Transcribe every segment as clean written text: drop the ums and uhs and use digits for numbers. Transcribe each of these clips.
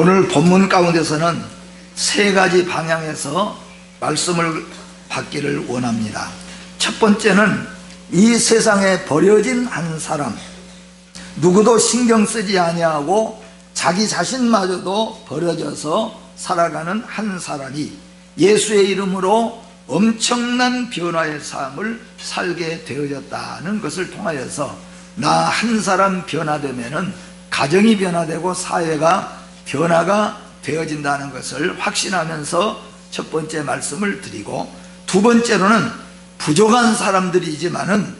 오늘 본문 가운데서는 세 가지 방향에서 말씀을 받기를 원합니다. 첫 번째는 이 세상에 버려진 한 사람, 누구도 신경 쓰지 아니하고 자기 자신마저도 버려져서 살아가는 한 사람이 예수의 이름으로 엄청난 변화의 삶을 살게 되어졌다는 것을 통하여서 나 한 사람 변화되면은 가정이 변화되고 사회가 변화가 되어진다는 것을 확신하면서 첫 번째 말씀을 드리고, 두 번째로는 부족한 사람들이지만은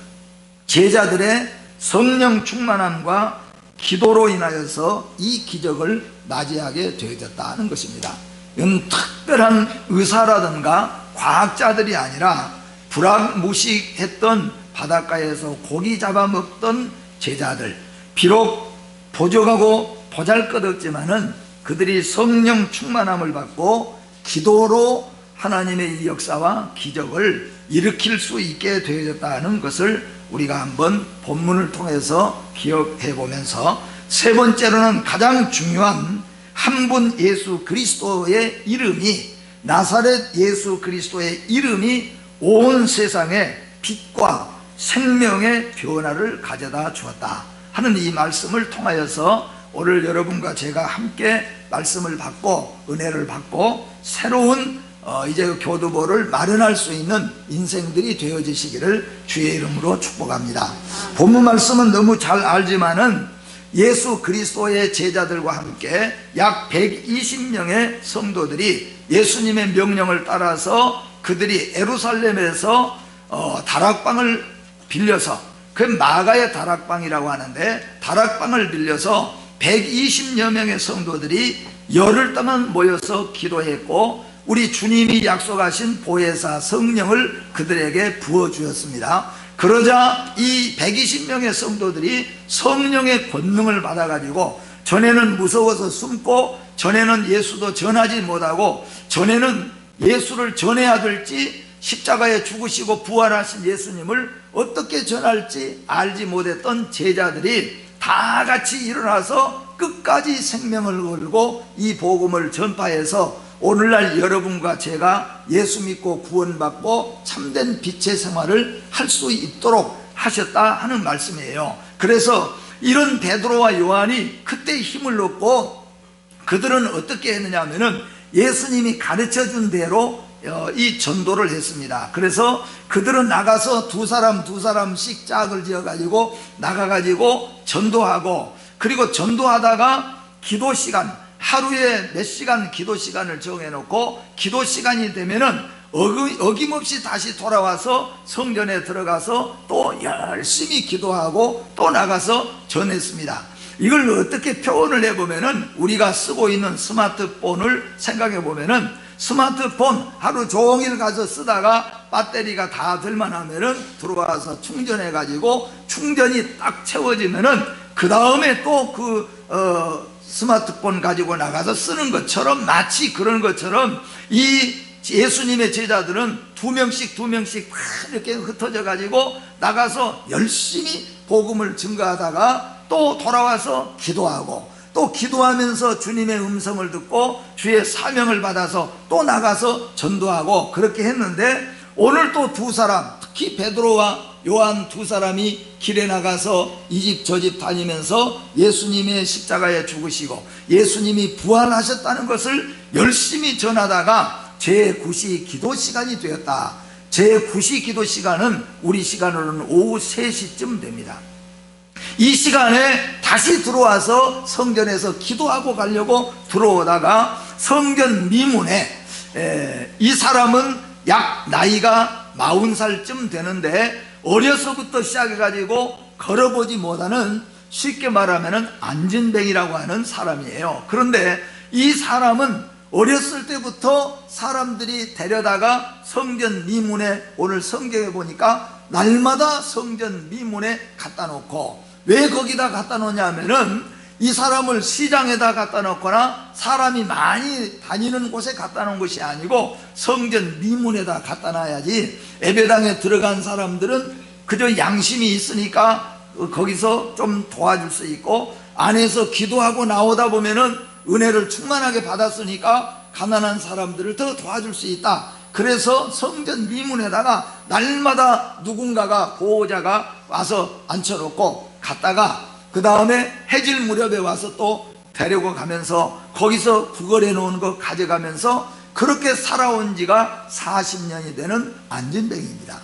제자들의 성령 충만함과 기도로 인하여서 이 기적을 맞이하게 되어졌다는 것입니다. 이건 특별한 의사라든가 과학자들이 아니라 불황무식했던 바닷가에서 고기 잡아먹던 제자들, 비록 부족하고 보잘것없지만은 그들이 성령 충만함을 받고 기도로 하나님의 이 역사와 기적을 일으킬 수 있게 되어졌다는 것을 우리가 한번 본문을 통해서 기억해 보면서, 세 번째로는 가장 중요한 한 분 예수 그리스도의 이름이, 나사렛 예수 그리스도의 이름이 온 세상에 빛과 생명의 변화를 가져다 주었다 하는 이 말씀을 통하여서 오늘 여러분과 제가 함께 말씀을 받고 은혜를 받고 새로운 이제 교두보를 마련할 수 있는 인생들이 되어지시기를 주의 이름으로 축복합니다. 본문 말씀은 너무 잘 알지만은 예수 그리스도의 제자들과 함께 약 120명의 성도들이 예수님의 명령을 따라서 그들이 예루살렘에서 다락방을 빌려서, 그 마가의 다락방이라고 하는데, 다락방을 빌려서 120여 명의 성도들이 열흘 동안 모여서 기도했고, 우리 주님이 약속하신 보혜사 성령을 그들에게 부어주었습니다. 그러자 이 120명의 성도들이 성령의 권능을 받아가지고, 전에는 무서워서 숨고, 전에는 예수도 전하지 못하고, 전에는 예수를 전해야 될지, 십자가에 죽으시고 부활하신 예수님을 어떻게 전할지 알지 못했던 제자들이 다 같이 일어나서 끝까지 생명을 걸고 이 복음을 전파해서 오늘날 여러분과 제가 예수 믿고 구원받고 참된 빛의 생활을 할 수 있도록 하셨다 하는 말씀이에요. 그래서 이런 베드로와 요한이 그때 힘을 얻고 그들은 어떻게 했느냐 하면은 예수님이 가르쳐 준 대로 이 전도를 했습니다. 그래서 그들은 나가서 두 사람씩 짝을 지어가지고 나가가지고 전도하고, 그리고 전도하다가 기도 시간, 하루에 몇 시간 기도 시간을 정해놓고 기도 시간이 되면은 어김없이 다시 돌아와서 성전에 들어가서 또 열심히 기도하고 또 나가서 전했습니다. 이걸 어떻게 표현을 해보면은, 우리가 쓰고 있는 스마트폰을 생각해 보면은, 스마트폰 하루 종일 가서 쓰다가 배터리가 다 들만 하면은 들어와서 충전해 가지고 충전이 딱 채워지면은 그 다음에 또 스마트폰 가지고 나가서 쓰는 것처럼, 마치 그런 것처럼 이 예수님의 제자들은 두 명씩 막 이렇게 흩어져 가지고 나가서 열심히 복음을 증거하다가 또 돌아와서 기도하고, 또 기도하면서 주님의 음성을 듣고 주의 사명을 받아서 또 나가서 전도하고, 그렇게 했는데, 오늘 또 두 사람, 특히 베드로와 요한 두 사람이 길에 나가서 이 집 저 집 다니면서 예수님의 십자가에 죽으시고 예수님이 부활하셨다는 것을 열심히 전하다가 제9시 기도 시간이 되었다. 제9시 기도 시간은 우리 시간으로는 오후 3시쯤 됩니다. 이 시간에 다시 들어와서 성전에서 기도하고 가려고 들어오다가 성전 미문에, 이 사람은 약 나이가 40살쯤 되는데 어려서부터 시작해가지고 걸어보지 못하는, 쉽게 말하면 안진뱅이라고 하는 사람이에요. 그런데 이 사람은 어렸을 때부터 사람들이 데려다가 성전 미문에, 오늘 성경에 보니까 날마다 성전 미문에 갖다 놓고, 왜 거기다 갖다 놓냐 하면은 이 사람을 시장에다 갖다 놓거나 사람이 많이 다니는 곳에 갖다 놓은 것이 아니고 성전 미문에다 갖다 놔야지, 예배당에 들어간 사람들은 그저 양심이 있으니까 거기서 좀 도와줄 수 있고, 안에서 기도하고 나오다 보면은 은혜를 충만하게 받았으니까 가난한 사람들을 더 도와줄 수 있다. 그래서 성전 미문에다가 날마다 누군가가 보호자가 와서 앉혀놓고 갔다가 그 다음에 해질 무렵에 와서 또 데리고 가면서 거기서 구걸해 놓은 거 가져가면서 그렇게 살아온 지가 40년이 되는 안진뱅이입니다.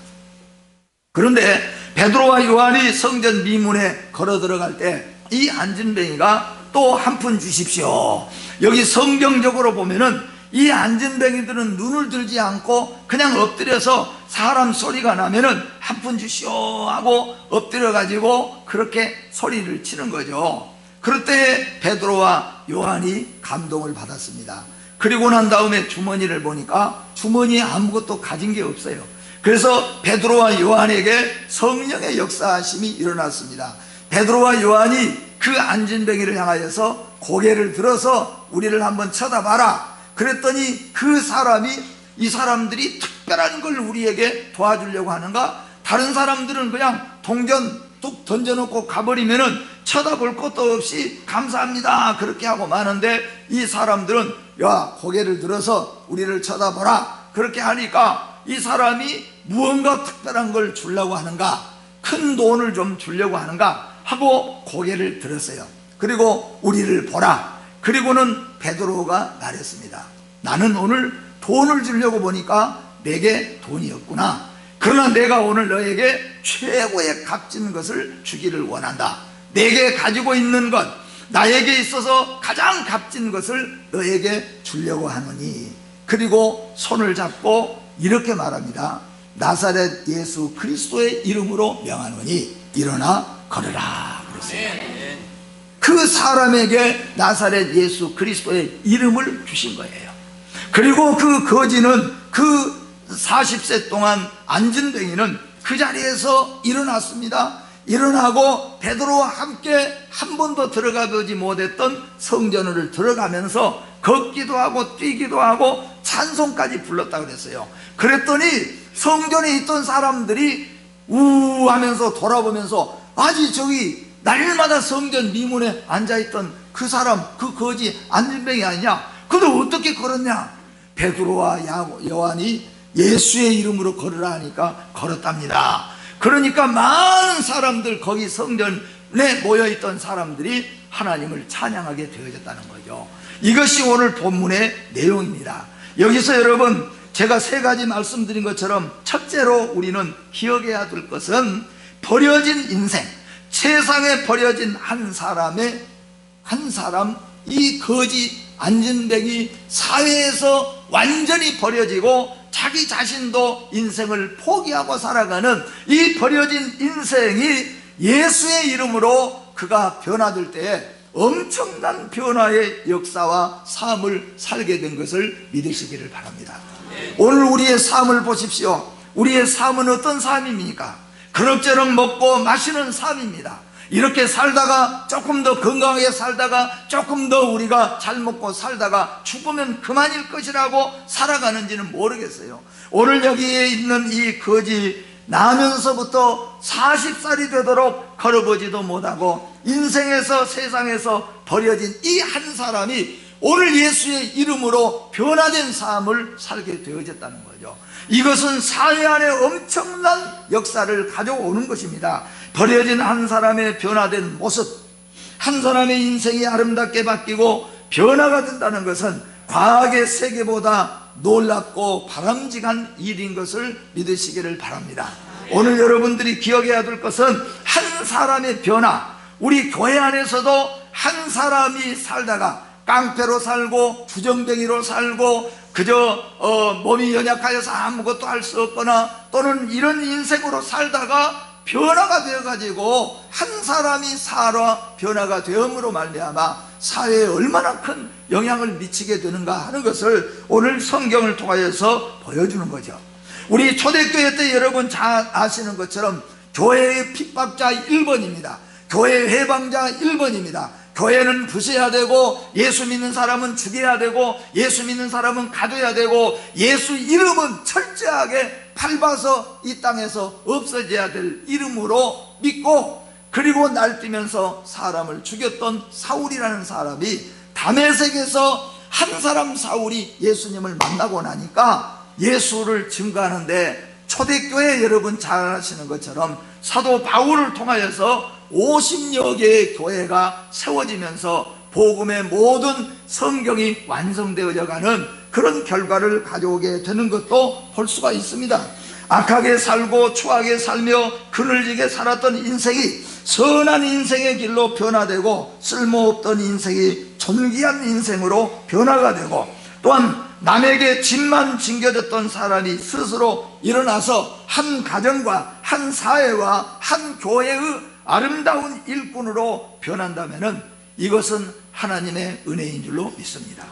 그런데 베드로와 요한이 성전 미문에 걸어 들어갈 때 이 안진뱅이가 또 한 푼 주십시오. 여기 성경적으로 보면은 이 안진뱅이들은 눈을 들지 않고 그냥 엎드려서 사람 소리가 나면은 한 푼 주시오 하고 엎드려 가지고 그렇게 소리를 치는 거죠. 그럴 때 베드로와 요한이 감동을 받았습니다. 그리고 난 다음에 주머니를 보니까 주머니에 아무것도 가진 게 없어요. 그래서 베드로와 요한에게 성령의 역사하심이 일어났습니다. 베드로와 요한이 그 안진뱅이를 향하여서 고개를 들어서 우리를 한번 쳐다봐라. 그랬더니 그 사람이 이 사람들이 특별한 걸 우리에게 도와주려고 하는가? 다른 사람들은 그냥 동전 뚝 던져놓고 가버리면은 쳐다볼 것도 없이 감사합니다 그렇게 하고 마는데 이 사람들은 야 고개를 들어서 우리를 쳐다보라 그렇게 하니까 이 사람이 무언가 특별한 걸 주려고 하는가? 큰 돈을 좀 주려고 하는가? 하고 고개를 들었어요. 그리고 우리를 보라. 그리고는 베드로가 말했습니다. 나는 오늘 돈을 주려고 보니까 내게 돈이 없구나. 그러나 내가 오늘 너에게 최고의 값진 것을 주기를 원한다. 내게 가지고 있는 것, 나에게 있어서 가장 값진 것을 너에게 주려고 하노니. 그리고 손을 잡고 이렇게 말합니다. 나사렛 예수 그리스도의 이름으로 명하노니 일어나 걸으라 그랬어요. 그 사람에게 나사렛 예수 그리스도의 이름을 주신 거예요. 그리고 그 거지는 그 40세 동안 안진뱅이는 그 자리에서 일어났습니다. 일어나고 베드로와 함께 한 번도 들어가 보지 못했던 성전을 들어가면서 걷기도 하고 뛰기도 하고 찬송까지 불렀다 그랬어요. 그랬더니 성전에 있던 사람들이 우 하면서 돌아보면서 아직 저기 날마다 성전 미문에 앉아있던 그 사람, 그 거지 안진뱅이 아니냐? 근데 어떻게 걸었냐? 베드로와 요한이 예수의 이름으로 걸으라 하니까 걸었답니다. 그러니까 많은 사람들, 거기 성전에 모여있던 사람들이 하나님을 찬양하게 되어졌다는 거죠. 이것이 오늘 본문의 내용입니다. 여기서 여러분 제가 세 가지 말씀드린 것처럼 첫째로 우리는 기억해야 될 것은 버려진 인생, 세상에 버려진 한 사람, 이 거지 안진뱅이 사회에서 완전히 버려지고 자기 자신도 인생을 포기하고 살아가는 이 버려진 인생이 예수의 이름으로 그가 변화될 때에 엄청난 변화의 역사와 삶을 살게 된 것을 믿으시기를 바랍니다. 오늘 우리의 삶을 보십시오. 우리의 삶은 어떤 삶입니까? 그럭저럭 먹고 마시는 삶입니다. 이렇게 살다가 조금 더 건강하게 살다가 조금 더 우리가 잘 먹고 살다가 죽으면 그만일 것이라고 살아가는지는 모르겠어요. 오늘 여기에 있는 이 거지 나면서부터 40살이 되도록 걸어보지도 못하고 인생에서 세상에서 버려진 이 한 사람이 오늘 예수의 이름으로 변화된 삶을 살게 되어졌다는 거죠. 이것은 사회 안에 엄청난 역사를 가져오는 것입니다. 버려진 한 사람의 변화된 모습, 한 사람의 인생이 아름답게 바뀌고 변화가 된다는 것은 과학의 세계보다 놀랍고 바람직한 일인 것을 믿으시기를 바랍니다. 오늘 여러분들이 기억해야 될 것은 한 사람의 변화, 우리 교회 안에서도 한 사람이 살다가 깡패로 살고 주정뱅이로 살고 그저 몸이 연약하여서 아무것도 할 수 없거나 또는 이런 인생으로 살다가 변화가 되어가지고 한 사람이 살아 변화가 되음으로 말미암아 사회에 얼마나 큰 영향을 미치게 되는가 하는 것을 오늘 성경을 통하여서 보여주는 거죠. 우리 초대교회 때 여러분 잘 아시는 것처럼 교회의 핍박자 1번입니다. 교회 회방자 1번입니다. 교회는 부숴야 되고 예수 믿는 사람은 죽여야 되고 예수 믿는 사람은 가둬야 되고 예수 이름은 철저하게 밟아서 이 땅에서 없어져야 될 이름으로 믿고 그리고 날뛰면서 사람을 죽였던 사울이라는 사람이 다메섹에서 한 사람 사울이 예수님을 만나고 나니까 예수를 증거하는데, 초대교회 여러분 잘 아시는 것처럼 사도 바울을 통하여서 50여 개의 교회가 세워지면서 복음의 모든 성경이 완성되어져 가는 그런 결과를 가져오게 되는 것도 볼 수가 있습니다. 악하게 살고 추하게 살며 그늘지게 살았던 인생이 선한 인생의 길로 변화되고, 쓸모없던 인생이 존귀한 인생으로 변화가 되고, 또한 남에게 집만 징겨졌던 사람이 스스로 일어나서 한 가정과 한 사회와 한 교회의 아름다운 일꾼으로 변한다면 이것은 하나님의 은혜인 줄로 믿습니다.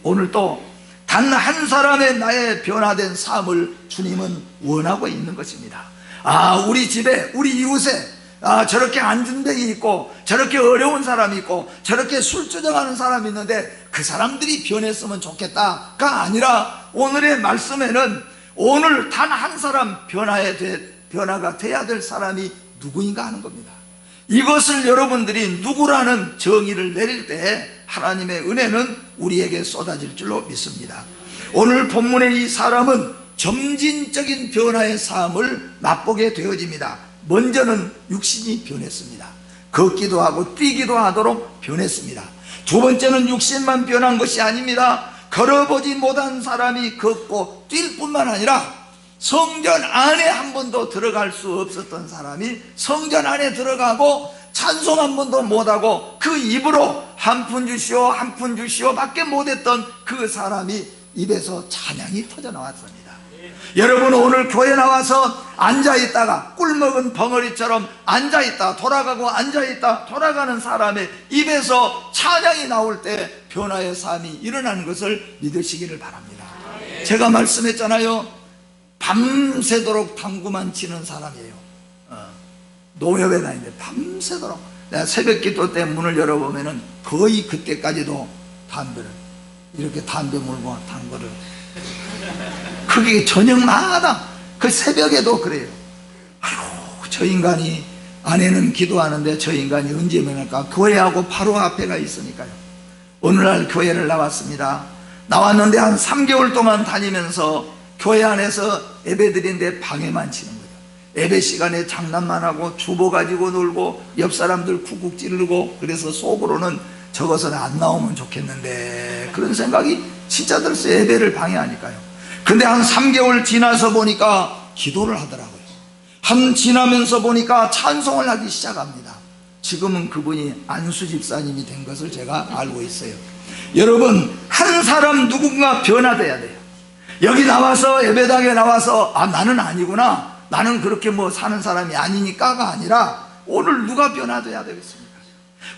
오늘 또 단 한 사람의 나의 변화된 삶을 주님은 원하고 있는 것입니다. 우리 집에, 우리 이웃에 저렇게 안진뱅이 있고, 저렇게 어려운 사람이 있고, 저렇게 술주정하는 사람이 있는데 그 사람들이 변했으면 좋겠다가 아니라, 오늘의 말씀에는 오늘 단 한 사람 변화가 돼야 될 사람이 누구인가 하는 겁니다. 이것을 여러분들이 누구라는 정의를 내릴 때 하나님의 은혜는 우리에게 쏟아질 줄로 믿습니다. 오늘 본문의 이 사람은 점진적인 변화의 삶을 맛보게 되어집니다. 먼저는 육신이 변했습니다. 걷기도 하고 뛰기도 하도록 변했습니다. 두 번째는 육신만 변한 것이 아닙니다. 걸어보지 못한 사람이 걷고 뛸 뿐만 아니라 성전 안에 한 번도 들어갈 수 없었던 사람이 성전 안에 들어가고 찬송 한 번도 못하고 그 입으로 한 푼 주시오 한 푼 주시오 밖에 못했던 그 사람이 입에서 찬양이 터져나왔습니다. 여러분, 오늘 교회 나와서 앉아있다가 꿀먹은 벙어리처럼 앉아있다 돌아가고 앉아있다 돌아가는 사람의 입에서 찬양이 나올 때 변화의 삶이 일어나는 것을 믿으시기를 바랍니다. 제가 말씀했잖아요. 밤새도록 당구만 치는 사람이에요. 농협에 다니는데 밤새도록, 내가 새벽 기도 때 문을 열어보면은 거의 그때까지도 담배를 이렇게 담배 물고 당구를, 그게 저녁마다 그 새벽에도 그래요. 아이고, 저 인간이, 아내는 기도하는데 저 인간이 언제 면할까? 교회하고 바로 앞에가 있으니까요. 어느 날 교회를 나왔습니다. 나왔는데 한 3개월 동안 다니면서 교회 안에서 예배드리는데 방해만 치는 거예요. 예배 시간에 장난만 하고 주보 가지고 놀고 옆 사람들 쿡쿡 찌르고, 그래서 속으로는 저것은 안 나오면 좋겠는데 그런 생각이 진짜 들었어요. 예배를 방해하니까요. 근데 한 3개월 지나서 보니까 기도를 하더라고요. 한 지나면서 보니까 찬송을 하기 시작합니다. 지금은 그분이 안수 집사님이 된 것을 제가 알고 있어요. 여러분, 한 사람 누군가 변화돼야 돼요. 여기 나와서 예배당에 나와서 나는 아니구나, 나는 그렇게 사는 사람이 아니니까가 아니라 오늘 누가 변화돼야 되겠습니까?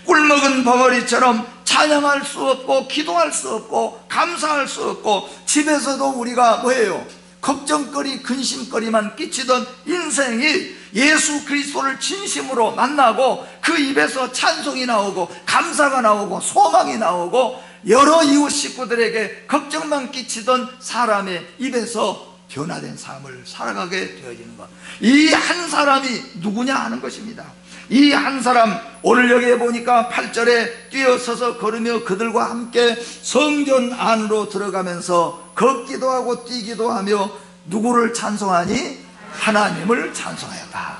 꿀먹은 벙어리처럼 찬양할 수 없고 기도할 수 없고 감사할 수 없고 집에서도 우리가 뭐예요? 걱정거리 근심거리만 끼치던 인생이 예수 그리스도를 진심으로 만나고 그 입에서 찬송이 나오고 감사가 나오고 소망이 나오고 여러 이웃 식구들에게 걱정만 끼치던 사람의 입에서 변화된 삶을 살아가게 되어지는 것, 이 한 사람이 누구냐 하는 것입니다. 이 한 사람, 오늘 여기에 보니까 8절에 뛰어서서 걸으며 그들과 함께 성전 안으로 들어가면서 걷기도 하고 뛰기도 하며 누구를 찬송하니? 하나님을 찬송하였다.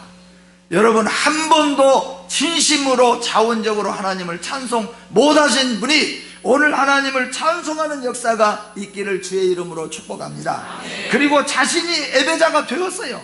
여러분, 한 번도 진심으로 자원적으로 하나님을 찬송 못하신 분이 오늘 하나님을 찬송하는 역사가 있기를 주의 이름으로 축복합니다. 그리고 자신이 예배자가 되었어요.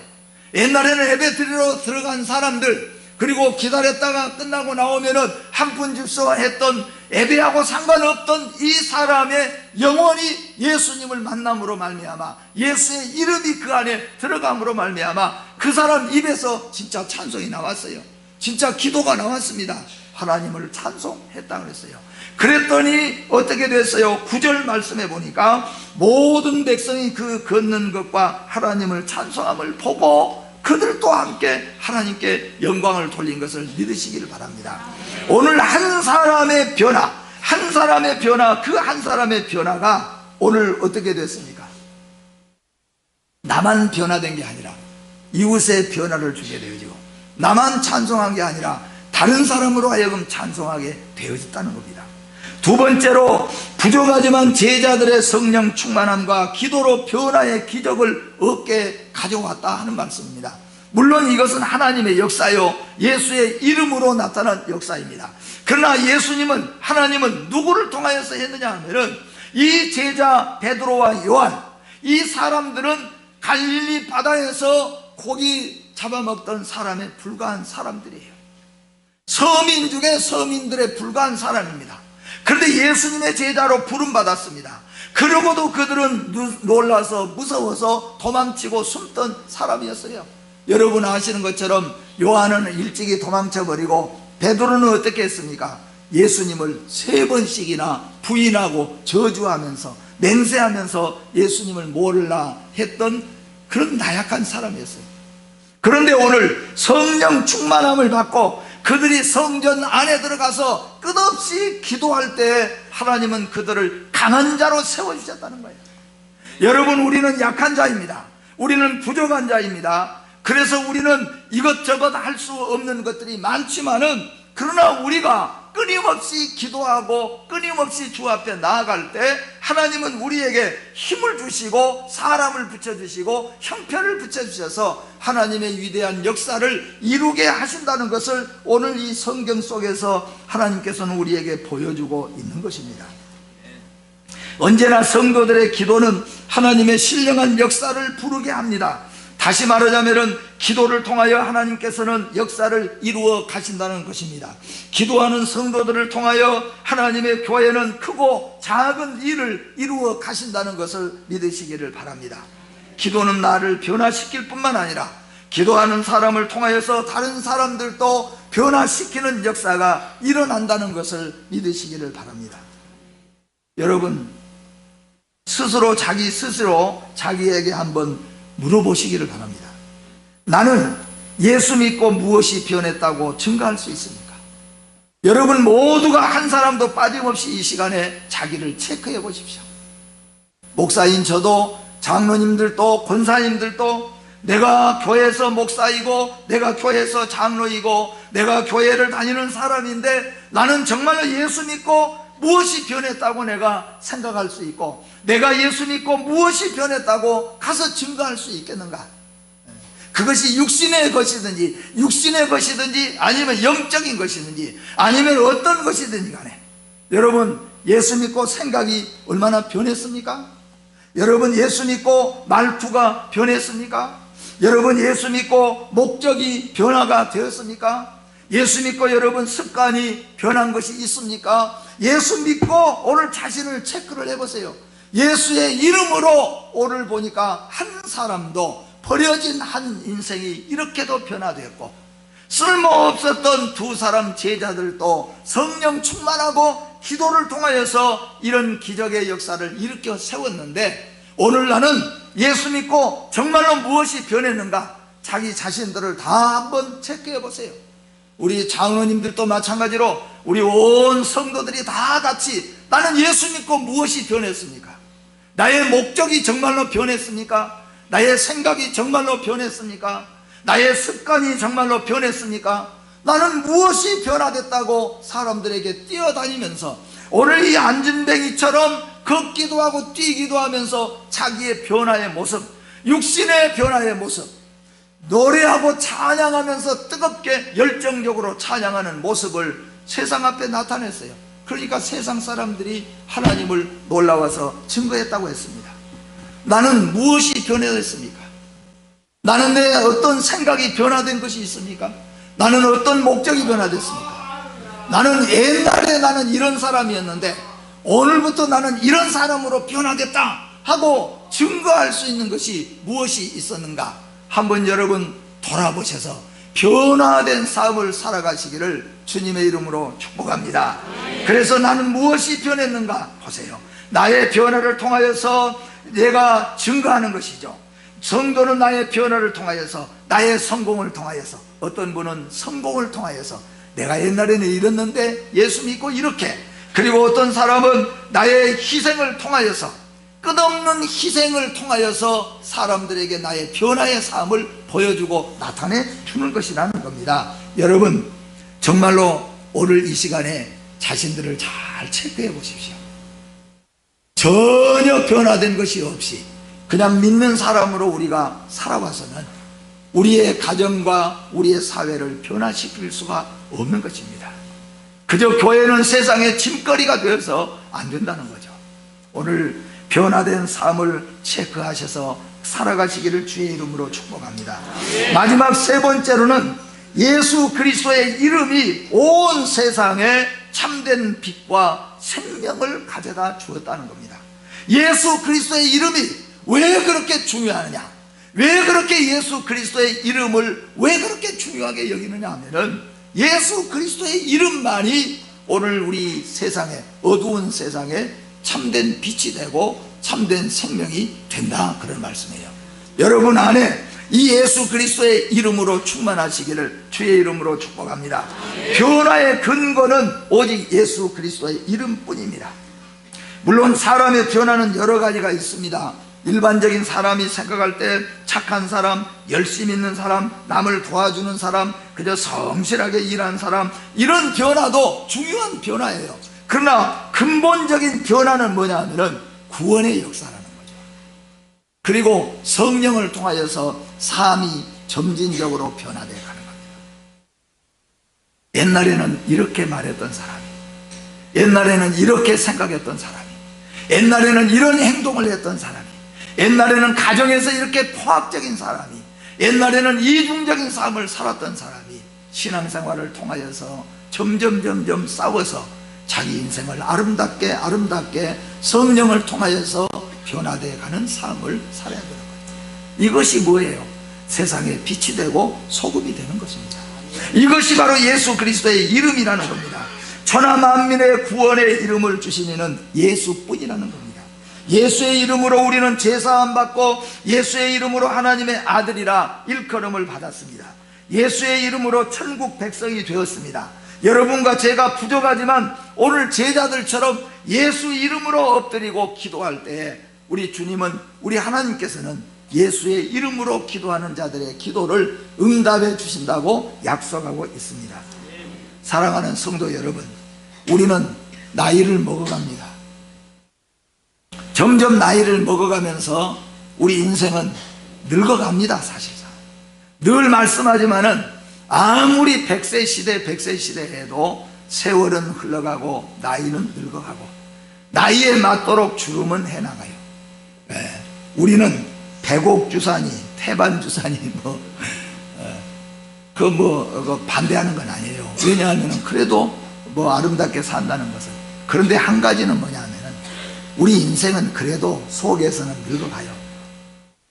옛날에는 예배 드리러 들어간 사람들, 그리고 기다렸다가 끝나고 나오면은 한 푼 줍소 했던, 예배하고 상관없던 이 사람의 영혼이 예수님을 만남으로 말미암아 예수의 이름이 그 안에 들어감으로 말미암아 그 사람 입에서 진짜 찬송이 나왔어요. 진짜 기도가 나왔습니다. 하나님을 찬송했다 그랬어요. 그랬더니 어떻게 됐어요? 9절 말씀해 보니까 모든 백성이 그 걷는 것과 하나님을 찬송함을 보고 그들도 함께 하나님께 영광을 돌린 것을 믿으시기를 바랍니다. 오늘 한 사람의 변화, 한 사람의 변화, 그 한 사람의 변화가 오늘 어떻게 됐습니까? 나만 변화된 게 아니라 이웃의 변화를 주게 되어지고, 나만 찬송한 게 아니라 다른 사람으로 하여금 찬송하게 되어졌다는 겁니다. 두 번째로 부족하지만 제자들의 성령 충만함과 기도로 변화의 기적을 얻게 가져왔다 하는 말씀입니다. 물론 이것은 하나님의 역사요, 예수의 이름으로 나타난 역사입니다. 그러나 하나님은 누구를 통하여서 했느냐 하면은 이 제자 베드로와 요한, 이 사람들은 갈릴리 바다에서 고기 잡아먹던 사람에 불과한 사람들이에요. 서민 중에 서민들에 불과한 사람입니다. 그런데 예수님의 제자로 부름받았습니다. 그러고도 그들은 놀라서 무서워서 도망치고 숨던 사람이었어요. 여러분 아시는 것처럼 요한은 일찍이 도망쳐버리고 베드로는 어떻게 했습니까? 예수님을 3번씩이나 부인하고 저주하면서 맹세하면서 예수님을 모르라 했던 그런 나약한 사람이었어요. 그런데 오늘 성령 충만함을 받고 그들이 성전 안에 들어가서 끝없이 기도할 때 하나님은 그들을 강한 자로 세워주셨다는 거예요. 여러분, 우리는 약한 자입니다. 우리는 부족한 자입니다. 그래서 우리는 이것저것 할 수 없는 것들이 많지만은, 그러나 우리가 끊임없이 기도하고 끊임없이 주 앞에 나아갈 때 하나님은 우리에게 힘을 주시고 사람을 붙여주시고 형편을 붙여주셔서 하나님의 위대한 역사를 이루게 하신다는 것을 오늘 이 성경 속에서 하나님께서는 우리에게 보여주고 있는 것입니다. 언제나 성도들의 기도는 하나님의 신령한 역사를 부르게 합니다. 다시 말하자면 기도를 통하여 하나님께서는 역사를 이루어 가신다는 것입니다. 기도하는 성도들을 통하여 하나님의 교회는 크고 작은 일을 이루어 가신다는 것을 믿으시기를 바랍니다. 기도는 나를 변화시킬 뿐만 아니라 기도하는 사람을 통하여서 다른 사람들도 변화시키는 역사가 일어난다는 것을 믿으시기를 바랍니다. 여러분, 자기에게 한번 물어보시기를 바랍니다. 나는 예수 믿고 무엇이 변했다고 증거할 수 있습니까? 여러분 모두가 한 사람도 빠짐없이 이 시간에 자기를 체크해 보십시오. 목사인 저도, 장로님들도, 권사님들도, 내가 교회에서 목사이고 내가 교회에서 장로이고 내가 교회를 다니는 사람인데 나는 정말로 예수 믿고 무엇이 변했다고 내가 생각할 수 있고 내가 예수 믿고 무엇이 변했다고 가서 증거할 수 있겠는가? 그것이 육신의 것이든지 아니면 영적인 것이든지 아니면 어떤 것이든지 간에 여러분 예수 믿고 생각이 얼마나 변했습니까? 여러분 예수 믿고 말투가 변했습니까? 여러분 예수 믿고 목적이 변화가 되었습니까? 예수 믿고 여러분 습관이 변한 것이 있습니까? 예수 믿고 오늘 자신을 체크를 해보세요. 예수의 이름으로 오늘 보니까 한 사람도 버려진 한 인생이 이렇게도 변화되었고 쓸모없었던 두 사람 제자들도 성령 충만하고 기도를 통하여서 이런 기적의 역사를 일으켜 세웠는데 오늘 나는 예수 믿고 정말로 무엇이 변했는가? 자기 자신들을 다 한번 체크해 보세요. 우리 장로님들도 마찬가지로 우리 온 성도들이 다 같이 나는 예수 믿고 무엇이 변했습니까? 나의 목적이 정말로 변했습니까? 나의 생각이 정말로 변했습니까? 나의 습관이 정말로 변했습니까? 나는 무엇이 변화됐다고 사람들에게 뛰어다니면서 오늘 이 안진뱅이처럼 걷기도 하고 뛰기도 하면서 자기의 변화의 모습, 육신의 변화의 모습, 노래하고 찬양하면서 뜨겁게 열정적으로 찬양하는 모습을 세상 앞에 나타냈어요. 그러니까 세상 사람들이 하나님을 놀라워서 증거했다고 했습니다. 나는 무엇이 변화됐습니까? 나는 내 어떤 생각이 변화된 것이 있습니까? 나는 어떤 목적이 변화됐습니까? 나는 옛날에 나는 이런 사람이었는데 오늘부터 나는 이런 사람으로 변화됐다 하고 증거할 수 있는 것이 무엇이 있었는가? 한번 여러분 돌아보셔서 변화된 삶을 살아가시기를 주님의 이름으로 축복합니다. 그래서 나는 무엇이 변했는가 보세요. 나의 변화를 통하여서 내가 증거하는 것이죠. 성도는 나의 변화를 통하여서, 나의 성공을 통하여서, 어떤 분은 성공을 통하여서 내가 옛날에는 이랬는데 예수 믿고 이렇게, 그리고 어떤 사람은 나의 희생을 통하여서, 끝없는 희생을 통하여서 사람들에게 나의 변화의 삶을 보여주고 나타내 주는 것이라는 겁니다. 여러분 정말로 오늘 이 시간에 자신들을 잘 잘 체크해 보십시오. 전혀 변화된 것이 없이 그냥 믿는 사람으로 우리가 살아와서는 우리의 가정과 우리의 사회를 변화시킬 수가 없는 것입니다. 그저 교회는 세상의 짐거리가 되어서 안 된다는 거죠. 오늘 변화된 삶을 체크하셔서 살아가시기를 주의 이름으로 축복합니다. 마지막 세 번째로는 예수 그리스도의 이름이 온 세상에 참된 빛과 생명을 가져다 주었다는 겁니다. 예수 그리스도의 이름이 왜 그렇게 중요하느냐, 왜 그렇게 예수 그리스도의 이름을 왜 그렇게 중요하게 여기느냐 하면은 예수 그리스도의 이름만이 오늘 우리 세상에, 어두운 세상에 참된 빛이 되고 참된 생명이 된다, 그런 말씀이에요. 여러분 안에 이 예수 그리스도의 이름으로 충만하시기를 주의 이름으로 축복합니다. 변화의 근거는 오직 예수 그리스도의 이름뿐입니다. 물론 사람의 변화는 여러 가지가 있습니다. 일반적인 사람이 생각할 때 착한 사람, 열심히 있는 사람, 남을 도와주는 사람, 그저 성실하게 일하는 사람, 이런 변화도 중요한 변화예요. 그러나 근본적인 변화는 뭐냐 하면은 구원의 역사라는 거죠. 그리고 성령을 통하여서 삶이 점진적으로 변화되어 가는 겁니다. 옛날에는 이렇게 말했던 사람이, 옛날에는 이렇게 생각했던 사람이, 옛날에는 이런 행동을 했던 사람이, 옛날에는 가정에서 이렇게 포악적인 사람이, 옛날에는 이중적인 삶을 살았던 사람이 신앙생활을 통하여서 점점 싸워서 자기 인생을 아름답게 성령을 통하여서 변화되어 가는 삶을 살아야 되는 거예요. 이것이 뭐예요? 세상에 빛이 되고 소금이 되는 것입니다. 이것이 바로 예수 그리스도의 이름이라는 겁니다. 천하 만민의 구원의 이름을 주신 이는 예수뿐이라는 겁니다. 예수의 이름으로 우리는 제사함 받고 예수의 이름으로 하나님의 아들이라 일컬음을 받았습니다. 예수의 이름으로 천국 백성이 되었습니다. 여러분과 제가 부족하지만 오늘 제자들처럼 예수 이름으로 엎드리고 기도할 때 우리 주님은, 우리 하나님께서는 예수의 이름으로 기도하는 자들의 기도를 응답해 주신다고 약속하고 있습니다. 사랑하는 성도 여러분, 우리는 나이를 먹어갑니다. 점점 나이를 먹어가면서 우리 인생은 늙어갑니다. 사실상 늘 말씀하지만은 아무리 100세 시대 해도 세월은 흘러가고 나이는 늙어가고 나이에 맞도록 주름은 해나가요. 네. 우리는 백옥주산이 태반주산이 반대하는 건 아니에요. 왜냐하면 그래도 아름답게 산다는 것은. 그런데 한 가지는 뭐냐면 우리 인생은 그래도 속에서는 늙어가요.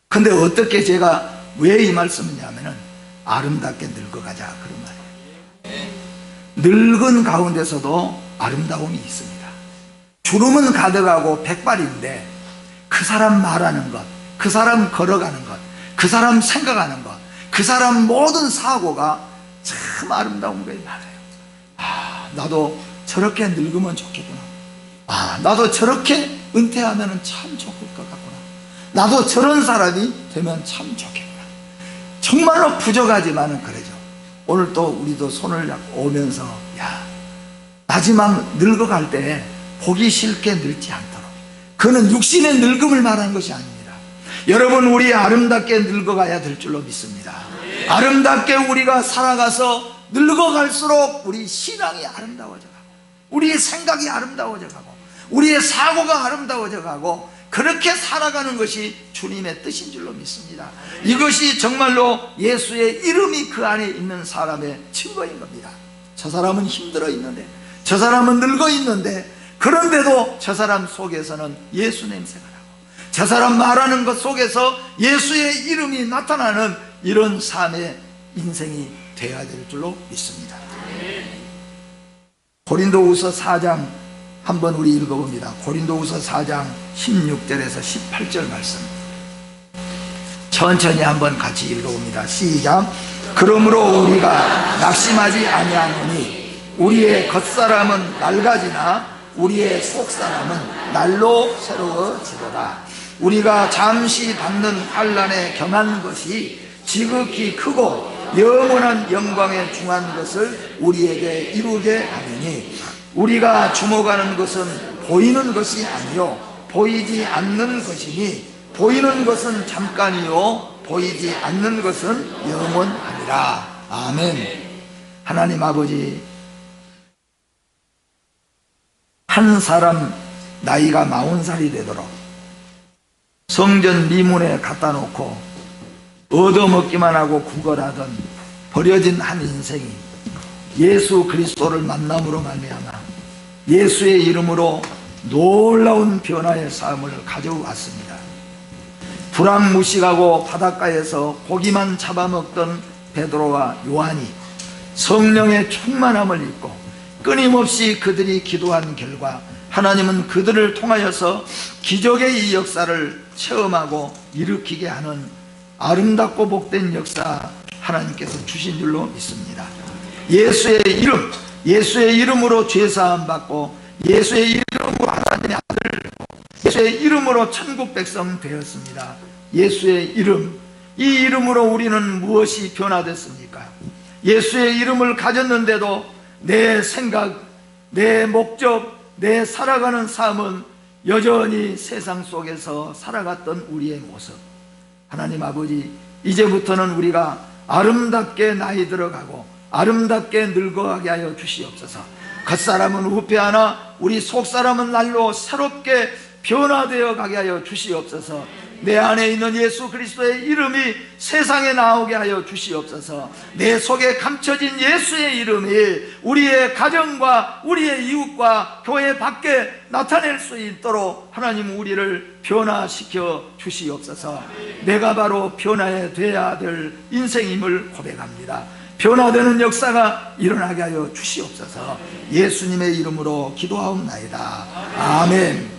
근데 어떻게 제가 왜 이 말씀을 하냐면은 아름답게 늙어가자, 그런 말이에요. 늙은 가운데서도 아름다움이 있습니다. 주름은 가득하고 백발인데 그 사람 말하는 것, 그 사람 걸어가는 것, 그 사람 생각하는 것, 그 사람 모든 사고가 참 아름다운 것이 많아요. 나도 저렇게 늙으면 좋겠구나. 나도 저렇게 은퇴하면 참 좋을 것 같구나. 나도 저런 사람이 되면 참 좋겠구나. 정말로 부족하지만은 그러죠. 오늘 또 우리도 손을 잡고 오면서 마지막 늙어갈 때 보기 싫게 늙지 않도록, 그는 육신의 늙음을 말하는 것이 아닙니다. 여러분, 우리 아름답게 늙어가야 될 줄로 믿습니다. 아름답게 우리가 살아가서 늙어갈수록 우리 신앙이 아름다워져 가고 우리의 생각이 아름다워져 가고 우리의 사고가 아름다워져 가고 그렇게 살아가는 것이 주님의 뜻인 줄로 믿습니다. 이것이 정말로 예수의 이름이 그 안에 있는 사람의 증거인 겁니다. 저 사람은 힘들어 있는데, 저 사람은 늙어 있는데, 그런데도 저 사람 속에서는 예수 냄새가 나고 저 사람 말하는 것 속에서 예수의 이름이 나타나는 이런 삶의 인생이 되어야 될 줄로 믿습니다. 고린도후서 4장 한번 우리 읽어봅니다. 고린도후서 4장 16절에서 18절 말씀 천천히 한번 같이 읽어봅니다. 시작. 그러므로 우리가 낙심하지 아니하노니 우리의 겉사람은 낡아지나 우리의 속사람은 날로 새로워지도다. 우리가 잠시 받는 환난에 경한 것이 지극히 크고 영원한 영광에 중한 것을 우리에게 이루게 하느니 우리가 주목하는 것은 보이는 것이 아니요 보이지 않는 것이니 보이는 것은 잠깐이요 보이지 않는 것은 영원하니라. 아멘. 하나님 아버지, 한 사람 나이가 40살이 되도록 성전 미문에 갖다 놓고 얻어먹기만 하고 구걸하던 버려진 한 인생이 예수 그리스도를 만남으로 말미암아 예수의 이름으로 놀라운 변화의 삶을 가져왔습니다. 불황무식하고 바닷가에서 고기만 잡아먹던 베드로와 요한이 성령의 충만함을 입고 끊임없이 그들이 기도한 결과 하나님은 그들을 통하여서 기적의 이 역사를 체험하고 일으키게 하는 아름답고 복된 역사 하나님께서 주신 줄로 믿습니다. 예수의 이름, 예수의 이름으로 죄사함 받고 예수의 이름으로 하나님의 아들, 예수의 이름으로 천국 백성 되었습니다. 예수의 이름, 이 이름으로 우리는 무엇이 변화됐습니까? 예수의 이름을 가졌는데도 내 생각, 내 목적, 내 살아가는 삶은 여전히 세상 속에서 살아갔던 우리의 모습. 하나님 아버지, 이제부터는 우리가 아름답게 나이 들어가고 아름답게 늙어가게 하여 주시옵소서. 겉사람은 후패하나 우리 속사람은 날로 새롭게 변화되어 가게 하여 주시옵소서. 내 안에 있는 예수 그리스도의 이름이 세상에 나오게 하여 주시옵소서. 내 속에 감춰진 예수의 이름이 우리의 가정과 우리의 이웃과 교회 밖에 나타낼 수 있도록 하나님 우리를 변화시켜 주시옵소서. 내가 바로 변화돼야 될 인생임을 고백합니다. 변화되는 역사가 일어나게 하여 주시옵소서. 예수님의 이름으로 기도하옵나이다. 아멘.